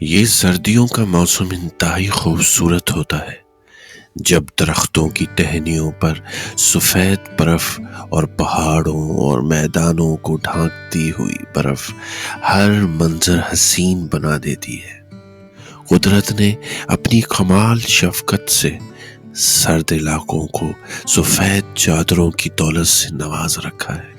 یہ سردیوں کا موسم انتہائی خوبصورت ہوتا ہے جب درختوں کی ٹہنیوں پر سفید برف اور پہاڑوں اور میدانوں کو ڈھانکتی ہوئی برف ہر منظر حسین بنا دیتی ہے۔ قدرت نے اپنی کمال شفقت سے سرد علاقوں کو سفید چادروں کی دولت سے نواز رکھا ہے۔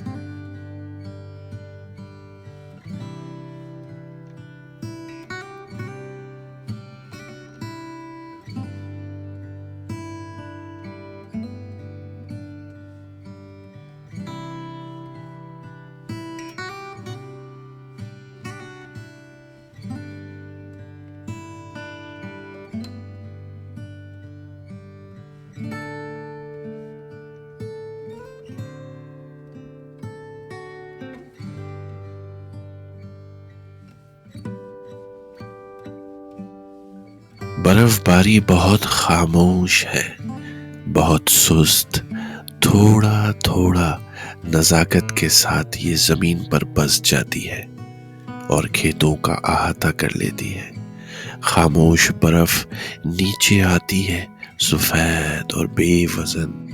برف باری بہت خاموش ہے، بہت سست، تھوڑا تھوڑا نزاکت کے ساتھ یہ زمین پر بس جاتی ہے اور کھیتوں کا احاطہ کر لیتی ہے۔ خاموش برف نیچے آتی ہے، سفید اور بے وزن۔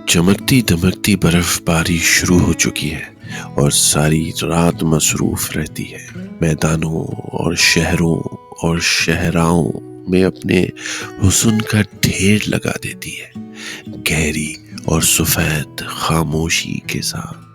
چمکتی دمکتی برف باری شروع ہو چکی ہے اور ساری رات مصروف رہتی ہے۔ میدانوں اور شہروں اور شہراؤں میں اپنے حسن کا ڈھیر لگا دیتی ہے، گہری اور سفید خاموشی کے ساتھ۔